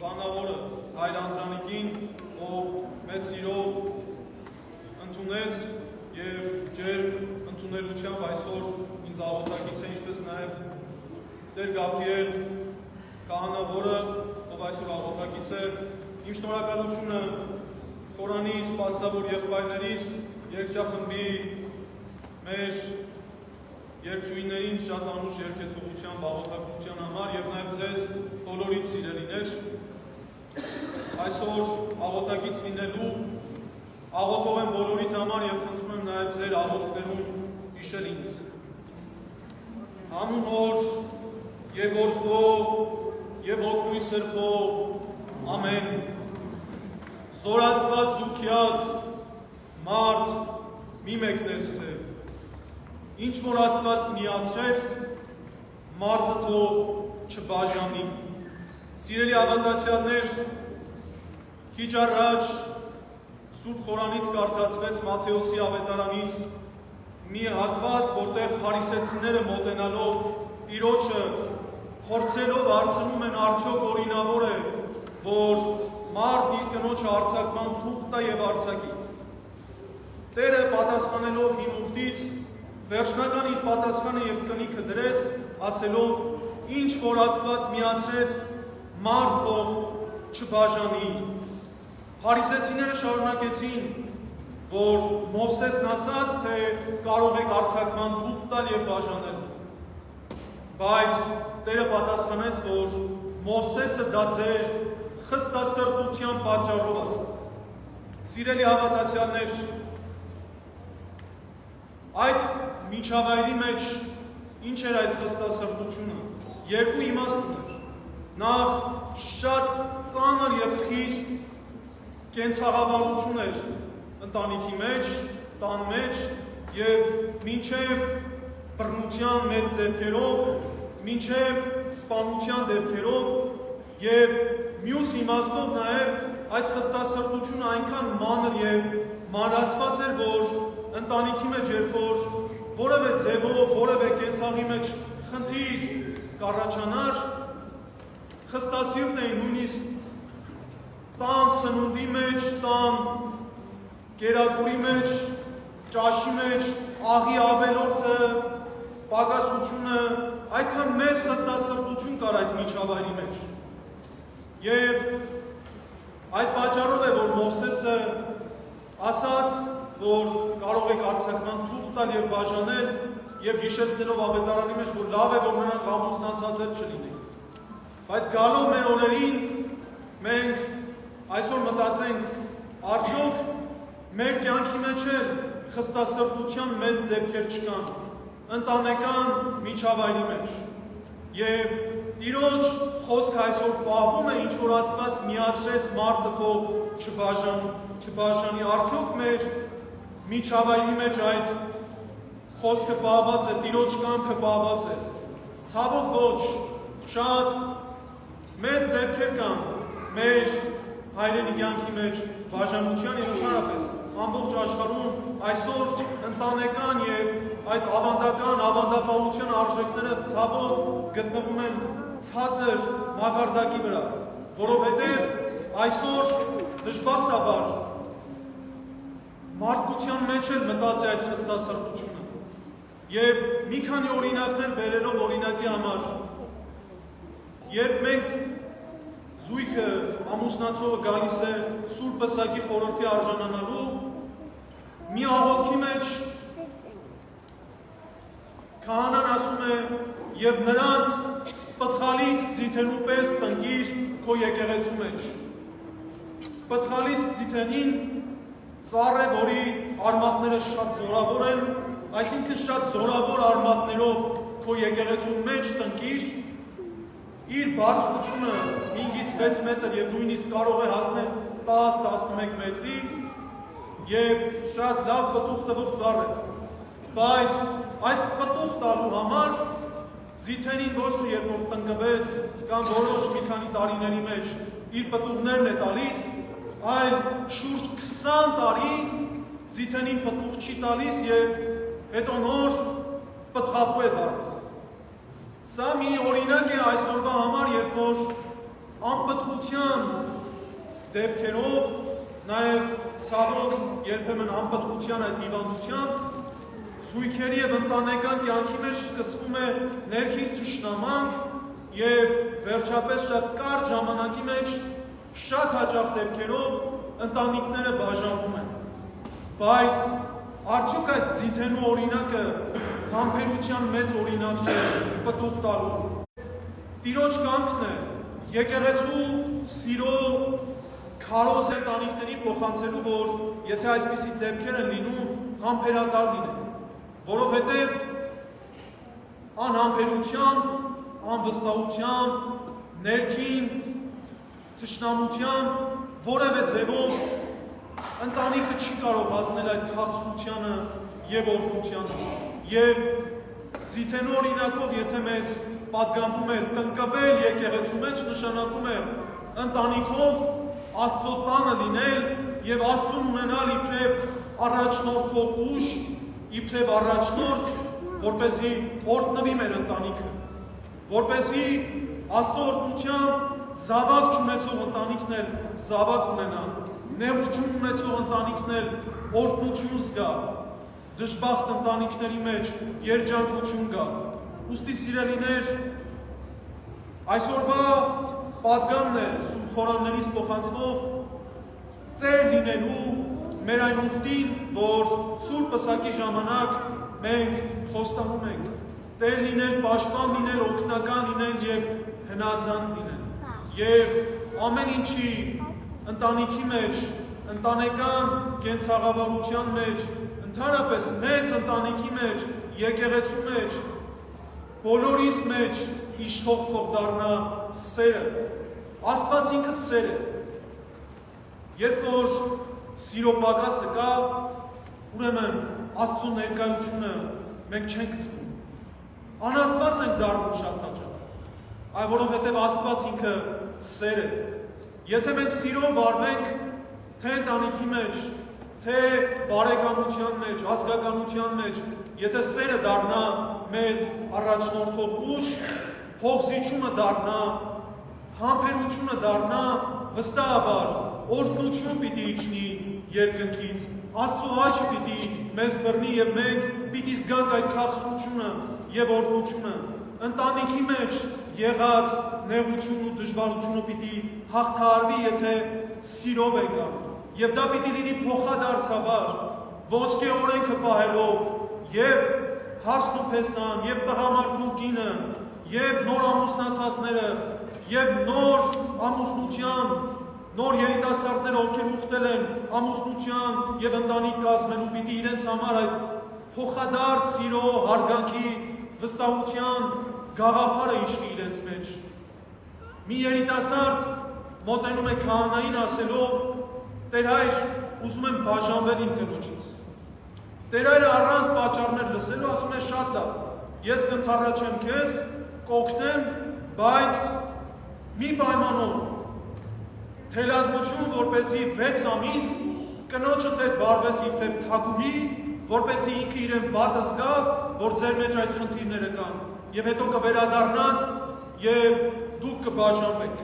բանավորը Հայր Անդրանիկին, ով մեծ սիրով ընդունեց և ջեր ընդունելությամբ այսօր ինձ աղոթակից է, ինչպես նաև Տեր Գաբրիել Քահանավորը, ով այսօր աղոթակից է, իմ շնորհակալությունը Խորանի սպասավոր եղբայրներիս, երգչախմբի մեր երգչուհիներին շատ անուշ երգեցողության աղոթակցության համար և նաև ձեզ բոլորիդ սիրելիներ, այսօր աղոթակից լինելու աղոթող եմ բոլորիդ համար և խնդրում եմ նաև ձեր աղոթքներում հիշել ինձ։ Հանուն Հոր և Որդու և Հոգու Սրբո, ամեն։ Զոր Աստված զուգյաց մարդ մի մեկնեցրե, ինչ որ Աստված միացրեց, մարդը թող չբաժանի։ Սիրելի ավանդացյալներ, քիչ առաջ Սուրբ Խորանից կարդացվեց Մատթեոսի ավետարանից մի հատված, որտեղ փարիսեցիները մոտենալով Տիրոջը փորձելով հարցնում են արդյոք օրինավոր է, որ մարդն իր կնոջը արձակման թուղթ տա և արձակի։ Տերը պատասխանելով հիմուխտից վերջնական իր պատասխանը և կնիքը դրեց, ասելով, ինչ որ Աստված միացրեց, մարդ թող չբաժանի։ Փարիսեցիները շարունակեցին, որ Մովսեսն ասաց, թե կարող եք արձակման թուղթ տալ և բաժանել։ Բայց Տերը պատասխանեց, որ Մովսեսը դա ձեր խստասրտության պատճառով ասաց։ Սիրելի հավատացյալներ, այդ միջավայրի մեջ ինչ էր այդ խստասրտությունը։ Երկու իմաստ ուներ։ Նախ շատ ծանր և խիստ կենցաղավարություն էր ընտանիքի մեջ, տան մեջ և մինչև բռնության մեծ դեպքերով, մինչև սպանության դեպքերով և մյուս իմաստով նաև այդ խստասրտությունը այնքան մանր և մանրացված էր, որ ընտանիքի մեջ երբ որ որևէ ձևով, որևէ կենցաղի մեջ խնդիր կառաջանար, խստասիրտ էին նույնիսկ տան սնունդի մեջ, տան կերակուրի մեջ, ճաշի մեջ, աղի ավելորդը, պակասությունը, այդքան մեծ խստասրտություն կար այդ միջավայրի մեջ։ Եվ այդ պատճառով է, որ Մովսեսը ասաց, որ կարող եք արձակման թուղթ տալ և բաժանել և հիշեցնելով ավետարանի մեջ, որ լավ է, որ նրանք ամուսնացածեր չլինեն։ Բայց գալով մեր օրերին, մենք այսօր մտածենք, արդյոք մեր կյանքի մեջ էլ խստասրտության մեծ դեպքեր չկան, ընտանեկան միջավայրի մեջ։ Եվ Տիրոջ խոսքը այսօր պահվում է, ինչ որ Աստված միացրեց մարդը թող չբաժանի, արդյոք մեր միջավայրի մեջ այդ խոսքը պահված է, Տիրոջ կամքը պահված է։ Ցավոք ոչ, շատ մեծ դեպքեր կան մեր հայրենի կյանքի մեջ բաժանության և ընդհանրապես ամբողջ աշխարհում այսօր ընտանեկան և այդ ավանդական ավանդապահության արժեքները ցավոք գտնվում են ցածր մակարդակի վրա, որովհետև այսօր դժբախտաբար մարդկության մեջ էլ մտած է այդ խստասրտությունը։ Եվ մի քանի օրինակներ բերելով օրինակի համար, երբ մենք զույգը ամուսնացողը գալիս է Սուրբ Պսակի խորհրդի արժանանալու, մի աղոթքի մեջ քահանան ասում է և նրանց պտղալից ձիթենու պես տնկիր քո եկեղեցու մեջ։ Պտղալից ձիթենին ծառ է, որի արմատները շատ զորավոր են, այսինքն շատ զորավոր արմատներով քո եկեղեցու մեջ տնկիր, իր բարձրությունը 5-ից 6 մետր և նույնիսկ կարող է հասնել 10-11 մետրի և շատ լավ պտուղ տվող ծառ է։ Բայց այս պտուղ տալու համար ձիթենին ոչ թե երբ որ տնկվեց կամ որոշ մի քանի տարիների մեջ իր պտուղներն է տալիս, այլ շուրջ 20 տարի ձիթենին պտուղ չի տալիս և հետո նոր պտղատու է դառնում։ Սա մի օրինակ է այսօրվա համար, երբ որ անպտղության դեպքերով, նաև ցավոք երբեմն անպտղության այդ հիվանդությամբ, զույգերի և ընտանեկան կյանքի մեջ սկսվում է ներքին թշնամանք և վերջապես շատ կարճ ժամանակի մեջ շատ հաճախ դեպքերով ընտանիքները բաժանվում են։ Բայց արդյոք այս ձիթենու օրինակը համբերության մեծ օրինակ չէ պտուղ տալու։ Տիրոջ կամքն է եկեղեցու սիրո քարոզ ընտանիքների փոխանցելու, որ եթե այսպիսի դեպքեր են լինում, համբերատար լինեն, որովհետև անհամբերությամբ, անվստահությամբ, ներքին թշնամությամբ, որևէ ձևով ընտանիքը չի կարող հասնել այդ քաղցրությանը և օրհնությանը։ Եվ ձիթենու օրինակով, եթե մեզ պատգամվում է տնկվել եկեղեցու մեջ, նշանակում է ընտանիքով Աստծո տանը լինել և Աստծուն ունենալ իբրև առաջնորդող ուժ, իբրև առաջնորդ, որպեսզի օրհնվի մեր ընտանիքը, որպեսզի Աստծո օրհնությամբ զավակ չունեցող ընտանիքն էլ զավակ ունենա, նեղություն ունեցող ընտանիքն էլ օրհնություն զգա, դժբախտ ընտանիքների մեջ երջանկություն գա։ Ուստի սիրելիներ, այսօրվա պատգամն է Սուրբ խորաններից փոխանցվող Տեր լինելու մեր այն ուխտին, որ Սուրբ Պսակի ժամանակ մենք խոստանում ենք, Տեր լինել, պաշտպան լինել, օգնական լինել և հնազանդ լինել։ Եվ ամեն ինչի ընտանիքի մեջ, ընտանեկան կենցաղավարության մեջ, ընդհանրապես մեծ ընտանիքի մեջ, եկեղեցու մեջ, բոլորիս մեջ իշխող թող դառնա սերը։ Աստված ինքը սեր է։ Երբ որ սիրո պակասը կա, ուրեմն Աստծո ներկայությունը մենք չենք զգում։ Անաստված ենք դառնում շատ հաճախ։ Այ որովհետև Աստված ինքը սեր է։ Եթե մենք սիրով վարվենք, թե ընտանիքի մեջ, թե բարեկամության մեջ, ազգականության մեջ, եթե սերը դառնա մեզ առաջնորդող ուժ, փոխզիջումը դառնա, համբերությունը դառնա, վստահաբար օրհնություն պիտի իջնի երկնքից, Աստծո աչքը պիտի մեզ բռնի և մենք պիտի զգանք այդ քաղցրությունը և օրհնությունը։ Ընտանիքի մեջ եղած նեղությունն ու դժվարությունը պիտի հաղթահարվի, եթե սիրով ենք անում, և դա պիտի լինի փոխադարձաբար, ոսկե օրենքը պահելով, և հարսն ու փեսան, և տղամարդն ու կինը, և նոր ամուսնացածները, և նոր ամուսնության, նոր երիտասարդները, ովքեր ուխտել են ամուսնության և ընտանիք կազմելու, պիտի իրենց համար այդ փոխադարձ սիրո, հարգանքի, վստահության գաղափարը իշխի իրենց մեջ։ Մի երիտասարդ մոտենում է քահանային ասելով. «Տեր հայր, ուզում եմ բաժանվել իմ կնոջից»։ Տեր հայրը առանց պատճառներ լսելու ասում է. «Շատ լավ, ես կընդառաջեմ քեզ, կօգնեմ, բայց մի պայմանով, թելադրություն, որպեսզի 6 ամիս կնոջդ հետ վարվես իբրև թագուհի, որպեսզի ինքը իրեն վատը զգա, որ ձեր մեջ այդ խնդիրները կան, և հետո կվերադառնաս և դուք կբաժանվեք»։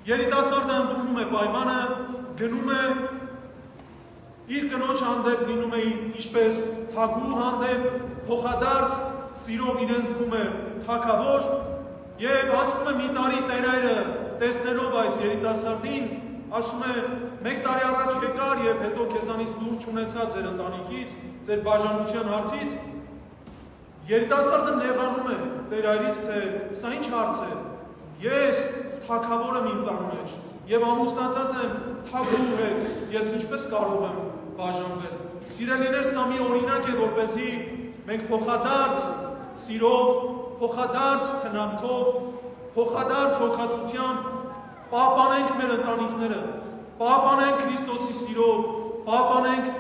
Երիտասարդը ընդունում է պայմանը, գնում է իր կնոջ հանդեպ, լինում է ինչպես թագուհու հանդեպ, փոխադարձ սիրով իրեն զգում է թագավոր, և անցնում է մի տարի, Տեր հայրը տեսնելով այս երիտասարդին, ասում է. «1 տարի առաջ եկար և հետո քեզանից լուր չունեցա ձեր ընտանիքից, ձեր բաժանության հարցից»։ Երիտասարդը նեղանում է Տեր հայրից, թե սա ինչ հարց է, ես թագավոր եմ իմ տան մեջ և ամուսնացած եմ թագուհու հետ, ես ինչպես կարող եմ բաժանվել։ Սիրելիներ, սա մի օրինակ է, որպեսզի մենք փոխադարձ սիրով, փոխադարձ խնամքով, փոխադարձ հոգացությամբ պահպանենք մեր ընտանիքները, պահպանենք Քրիստոսի սիրով, պահպանենք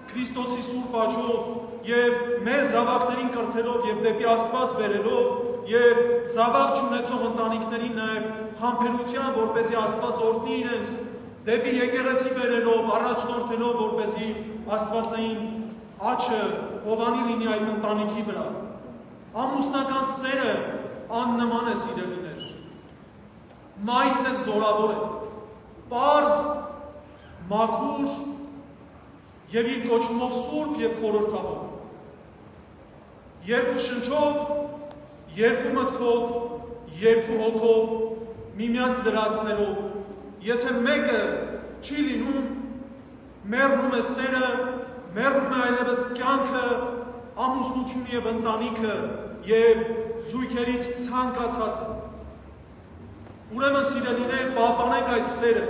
Քրիստոսի սուրբ աչքով և մեր զավակներին կրթելով և դեպի Աստված բերելով և զավակ չունեցող ընտանիքներին նաև համբերության, որպեսզի Աստված օրհնի իրենց, դեպի եկեղեցի բերելով, առաջնորդելով, որպեսզի Աստվածային աչքը հովանի լինի այդ ընտանիքի վրա։ Ամուսնական սերը աննման է, սիրելիներ։ մայից են զորավոր են, պարզ, մաքուր և իր կոչումով սուրբ և խորհրդավոր։ Երկու շնչով, երկու մտքով, երկու հոգով, միմյանց դրացնելով, եթե մեկը չի լինում, մեռնում է սերը, մեռնում է այլևս կյանքը, ամուսնությունը և ընտանիքը և զույգերից ցանկացածը։ Ուրեմն սիրելիներ, պահպանենք այդ սերը,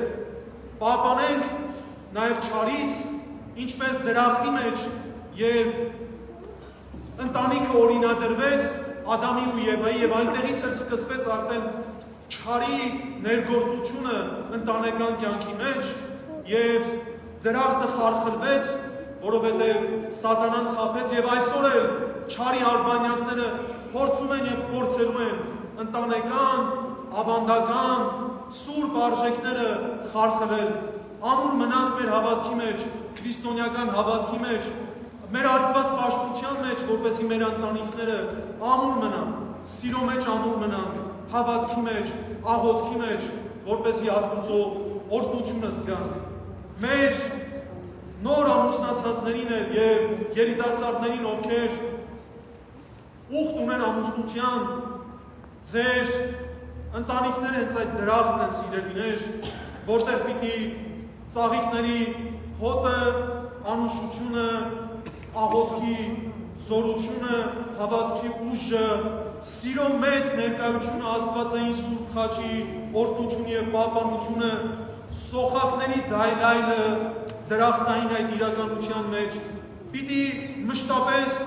պահպանենք նաև չարից, ինչպես դրախտի մեջ, երբ ընտանիքը օրինադրվեց Ադամի ու Եվայի և այնտեղից էլ սկսվեց արդեն չարի ներգործությունը ընտանեկան կյանքի մեջ և դրախտը խարխլվեց, որովհետև սատանան խաբեց և այսօր էլ չարի արբանյակները փորձում են և փորձելու են ընտանեկան, ավանդական, սուրբ արժեքները խարխլել։ Ամուր մնանք մեր հավատքի մեջ, քրիստոնեական հավատքի մեջ, մեր Աստված պաշտության մեջ, որպեսզի մեր ընտանիքները ամուր մնան, սիրո մեջ ամուր մնանք, հավատքի մեջ, աղոթքի մեջ, որպեսզի Աստծո օրհնությունը զգանք։ Մեր նոր ամուսնացածներին և երիտասարդներին, ովքեր ուխտ ունեն ամուսնության, ձեր ընտանիքները հենց այդ դրախտն են, սիրելիներ, որտեղ պիտի ծաղիկների հոտը, անուշությունը, աղոթքի զորությունը, հավատքի ուժը, սիրո մեծ ներկայությունը, աստվածային սուրբ խաչի օրհնությունը և պահպանությունը, սոխակների դայլայլը դրախտային այդ իրականության մեջ պիտի մշտապես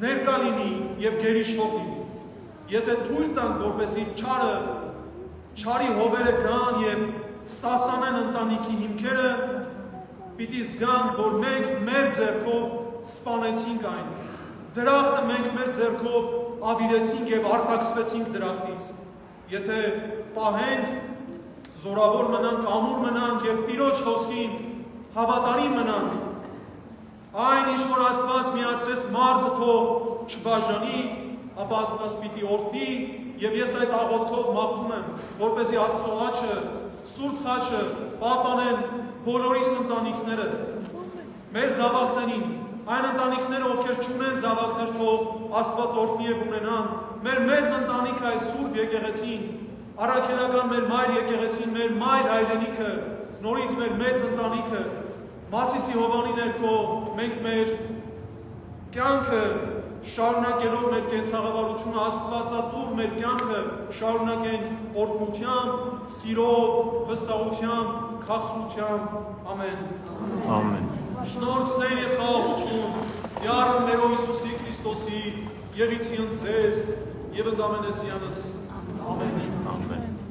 ներկա լինի և գերիշխող լինի։ Եթե թույլ տանք, որպեսզի չարի հովերը գան և սասանեն ընտանիքի հիմքերը, պիտի զգանք, որ մենք մեր ձեռքով սպանեցինք այն։ Դրախտը մենք մեր ձեռքով ավիրեցինք և արտաքսվեցինք դրախտից։ Եթե պահենք, զորավոր մնանք, ամուր մնանք և Տիրոջ խոսքին հավատարիմ մնանք, այն ինչ որ Աստված միացրեց մարդը թող չբաժանի, ապա Աստված պիտի օրհնի և ես այդ աղոթքով մաղթում եմ, որպեսզի Աստծո խաչը, սուրբ խաչը պահպանեն բոլորիս ընտանիքները, մեր զավակներին, այն ընտանիքները, ովքեր չունեն զավակներ, թող Աստված օրհնի և ունենան, մեր մեծ ընտանիքը այս սուրբ եկեղեցին, առաքելական մեր մայր եկեղեցին, մեր մայր հայրենիքը, նորից մեր մեծ ընտանիքը, Մասիսի հովանի ներքո մենք մեր կյանքը շարունակելով մեր կենցաղավարությունը Աստվածատուր մեր կյանքը շարունակենք օրհնությամբ, սիրով, վստահությամբ, քաղցրությամբ։ Ամեն։ Ամեն։ Շնորհք, սեր և խաղաղություն Յառը մեր Հիսուսի Քրիստոսի եղիցին ձեզ և ընդամենեսյանս։ Ամեն։ Ամեն։